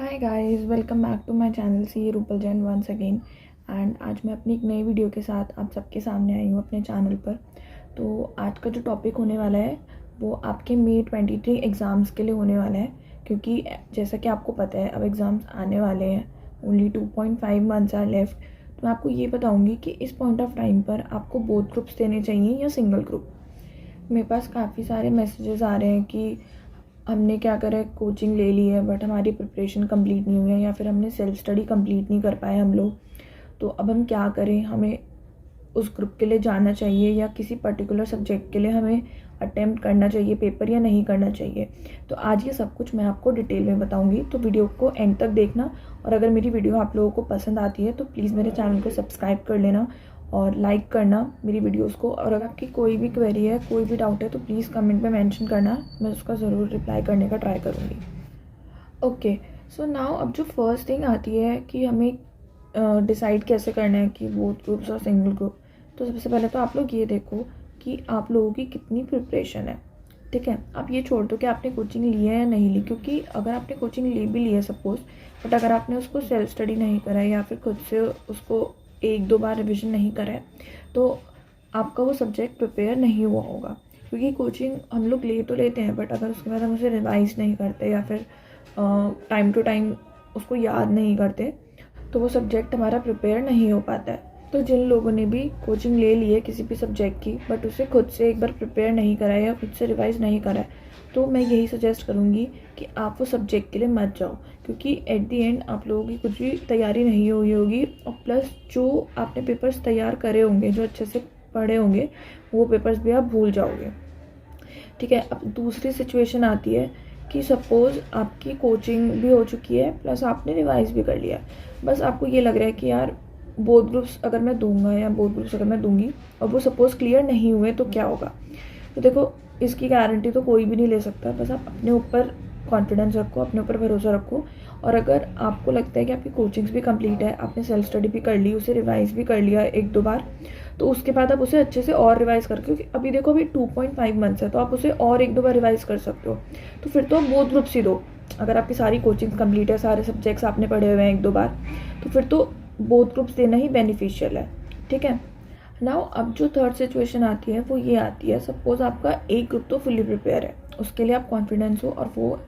Hi guys, welcome back to my channel C Rupal Jain once again. And आज मैं अपनी एक नई वीडियो के साथ आप सबके सामने आई हूँ अपने चैनल पर। तो आज का जो टॉपिक होने वाला है वो आपके May 23 एग्ज़ाम्स के लिए होने वाला है, क्योंकि जैसा कि आपको पता है अब एग्ज़ाम्स आने वाले हैं। Only 2.5 months are left. तो मैं आपको ये बताऊँगी कि इस पॉइंट ऑफ टाइम पर आपको बोथ ग्रुप्स देने चाहिए या सिंगल ग्रुप। मेरे पास काफ़ी सारे मैसेजेस आ रहे हैं कि हमने क्या करा है, कोचिंग ले ली है बट हमारी प्रिपरेशन कंप्लीट नहीं हुई है, या फिर हमने सेल्फ स्टडी कंप्लीट नहीं कर पाए हम लोग। तो अब हम क्या करें, हमें उस ग्रुप के लिए जाना चाहिए या किसी पर्टिकुलर सब्जेक्ट के लिए हमें अटेम्प्ट करना चाहिए पेपर या नहीं करना चाहिए। तो आज ये सब कुछ मैं आपको डिटेल में बताऊंगी, तो वीडियो को एंड तक देखना। और अगर मेरी वीडियो आप लोगों को पसंद आती है तो प्लीज़ मेरे चैनल को सब्सक्राइब कर लेना और लाइक करना मेरी वीडियोस को। और अगर आपकी कोई भी क्वेरी है, कोई भी डाउट है तो प्लीज़ कमेंट में मेंशन करना, मैं उसका ज़रूर रिप्लाई करने का ट्राई करूँगी। ओके, सो नाउ अब जो फर्स्ट थिंग आती है कि हमें डिसाइड कैसे करना है कि बोथ ग्रुप्स और सिंगल ग्रुप। तो सबसे पहले तो आप लोग ये देखो कि आप लोगों की कितनी प्रिपरेशन है। ठीक है, आप ये छोड़ दो कि आपने कोचिंग ली है या नहीं ली, क्योंकि अगर आपने कोचिंग ले भी ली है सपोज, बट अगर आपने उसको सेल्फ स्टडी नहीं करा है या फिर खुद से उसको एक दो बार रिविज़न नहीं करा है तो आपका वो सब्जेक्ट प्रिपेयर नहीं हुआ होगा। क्योंकि कोचिंग हम लोग ले तो लेते हैं बट अगर उसके बाद हम उसे रिवाइज़ नहीं करते या फिर टाइम टू टाइम उसको याद नहीं करते तो वो सब्जेक्ट हमारा प्रिपेयर नहीं हो पाता है। तो जिन लोगों ने भी कोचिंग ले ली है किसी भी सब्जेक्ट की बट उसे खुद से एक बार प्रिपेयर नहीं करा है या खुद से रिवाइज़ नहीं करा है, तो मैं यही सजेस्ट करूँगी कि आप वो सब्जेक्ट के लिए मत जाओ, क्योंकि एट दी एंड आप लोगों की कुछ भी तैयारी नहीं हुई होगी। और प्लस जो आपने पेपर्स तैयार करे होंगे, जो अच्छे से पढ़े होंगे, वो पेपर्स भी आप भूल जाओगे। ठीक है, अब दूसरी सिचुएशन आती है कि सपोज़ आपकी कोचिंग भी हो चुकी है प्लस आपने रिवाइज़ भी कर लिया, बस आपको ये लग रहा है कि यार बोथ ग्रुप्स अगर मैं दूंगा या बोथ ग्रुप्स अगर मैं दूंगी और वो सपोज़ क्लियर नहीं हुए तो क्या होगा। तो देखो, इसकी गारंटी तो कोई भी नहीं ले सकता, बस आप अपने ऊपर कॉन्फिडेंस रखो, अपने ऊपर भरोसा रखो। और अगर आपको लगता है कि आपकी कोचिंग्स भी कंप्लीट है, आपने सेल्फ स्टडी भी कर ली, उसे रिवाइज़ भी कर लिया एक दो बार, तो उसके बाद आप उसे अच्छे से और रिवाइज़ करके, क्योंकि अभी देखो अभी 2.5 मंथ्स है तो आप उसे और एक दो बार रिवाइज़ कर सकते हो। तो फिर तो आप बोथ ग्रुप्स ही दो। अगर आपकी सारी कोचिंग कंप्लीट है, सारे सब्जेक्ट्स आपने पढ़े हुए हैं एक दो बार, तो फिर तो बोथ ग्रुप्स देना ही बेनिफिशियल है। ठीक है, नाउ अब जो थर्ड सिचुएशन आती है वो ये आती है, सपोज़ आपका एक ग्रुप तो फुली प्रिपेयर है, उसके लिए आप कॉन्फिडेंस हो और वो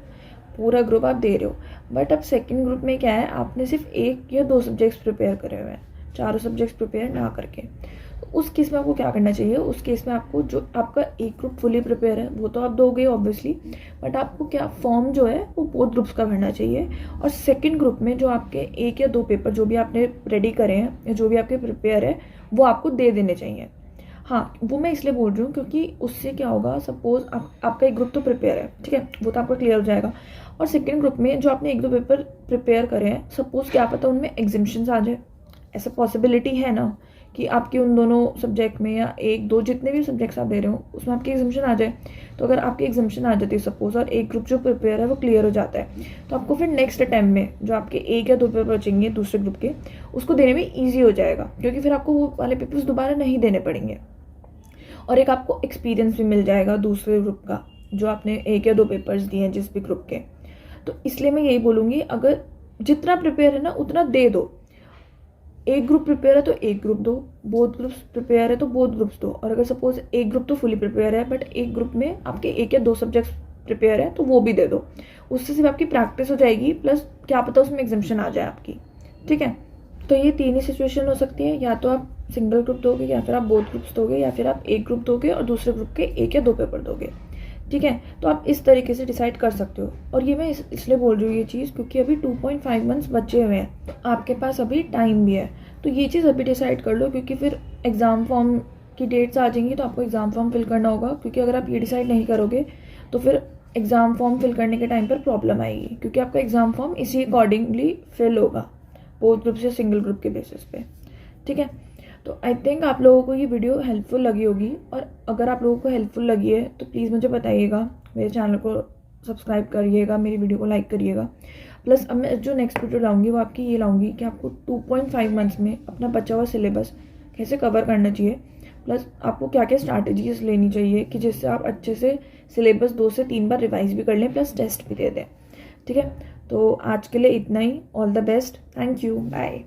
पूरा ग्रुप आप दे रहे हो। बट अब सेकंड ग्रुप में क्या है, आपने सिर्फ एक या दो सब्जेक्ट्स प्रिपेयर करे हुए हैं, चारों सब्जेक्ट्स प्रिपेयर ना करके। तो उस केस में आपको क्या करना चाहिए, उस केस में आपको जो आपका एक ग्रुप फुली प्रिपेयर है वो तो आप दोगे ऑब्वियसली, बट आपको क्या फॉर्म जो है वो बोथ ग्रुप्स का भरना चाहिए। और सेकंड ग्रुप में जो आपके एक या दो पेपर जो भी आपने रेडी करे हैं या जो भी आपके प्रिपेयर है वो आपको दे देने चाहिए। हाँ, वो मैं इसलिए बोल रही हूँ क्योंकि उससे क्या होगा, सपोज आपका एक ग्रुप तो प्रिपेयर है, ठीक है, वो तो आपका क्लियर हो जाएगा। और सेकंड ग्रुप में जो आपने एक दो पेपर प्रिपेयर करे हैं, सपोज क्या पता उनमें एग्जिबिशंस आ जाए, ऐसा पॉसिबिलिटी है ना कि आपके उन दोनों सब्जेक्ट में या एक दो जितने भी सब्जेक्ट्स आप दे रहे हो उसमें आपकी एग्जामिशन आ जाए। तो अगर आपकी एग्जामिशन आ जाती है सपोज और एक ग्रुप जो प्रिपेयर है वो क्लियर हो जाता है, तो आपको फिर नेक्स्ट अटैम्प्ट में जो आपके एक या दो पेपर बचेंगे दूसरे ग्रुप के, उसको देने में ईजी हो जाएगा, क्योंकि फिर आपको वो वाले पेपर्स दोबारा नहीं देने पड़ेंगे। और एक आपको एक्सपीरियंस भी मिल जाएगा दूसरे ग्रुप का, जो आपने एक या दो पेपर्स दिए हैं जिस भी ग्रुप के। तो इसलिए मैं यही बोलूँगी, अगर जितना प्रिपेयर है ना उतना दे दो। एक ग्रुप प्रिपेयर है तो एक ग्रुप दो, बोथ ग्रुप्स प्रिपेयर है तो बोथ ग्रुप्स दो। और अगर सपोज एक ग्रुप तो फुली प्रिपेयर है बट एक ग्रुप में आपके एक या दो सब्जेक्ट्स प्रिपेयर है तो वो भी दे दो। उससे सिर्फ आपकी प्रैक्टिस हो जाएगी, प्लस क्या पता उसमें एग्जामिशन आ जाए आपकी। ठीक है, तो ये तीन ही सिचुएशन हो सकती है, या तो आप सिंगल ग्रुप दोगे या फिर आप बोथ ग्रुप्स दोगे या फिर आप एक ग्रुप दोगे और दूसरे ग्रुप के एक या दो पेपर दोगे। ठीक है, तो आप इस तरीके से डिसाइड कर सकते हो। और ये मैं इसलिए बोल रही हूँ ये चीज़ क्योंकि अभी 2.5 मंथ्स बचे हुए हैं, तो आपके पास अभी टाइम भी है। तो ये चीज़ अभी डिसाइड कर लो, क्योंकि फिर एग्ज़ाम फॉर्म की डेट्स आ जाएंगी तो आपको एग्ज़ाम फॉर्म फिल करना होगा। क्योंकि अगर आप ये डिसाइड नहीं करोगे तो फिर एग्ज़ाम फॉर्म फिल करने के टाइम पर प्रॉब्लम आएगी, क्योंकि आपका एग्ज़ाम फॉर्म इसी अकॉर्डिंगली फिल होगा, बोथ ग्रुप या सिंगल ग्रुप के बेसिस पे। ठीक है, तो आई थिंक आप लोगों को ये वीडियो हेल्पफुल लगी होगी, और अगर आप लोगों को हेल्पफुल लगी है तो प्लीज़ मुझे बताइएगा, मेरे चैनल को सब्सक्राइब करिएगा, मेरी वीडियो को लाइक करिएगा। प्लस अब मैं जो नेक्स्ट वीडियो लाऊंगी वो आपकी ये लाऊंगी कि आपको 2.5 मंथ्स में अपना बचा हुआ सिलेबस कैसे कवर करना चाहिए, प्लस आपको क्या क्या स्ट्रैटेजीज लेनी चाहिए कि जिससे आप अच्छे से सिलेबस 2 से 3 बार रिवाइज भी कर लें प्लस टेस्ट भी दे दें। ठीक है, तो आज के लिए इतना ही। All the best, thank you, bye.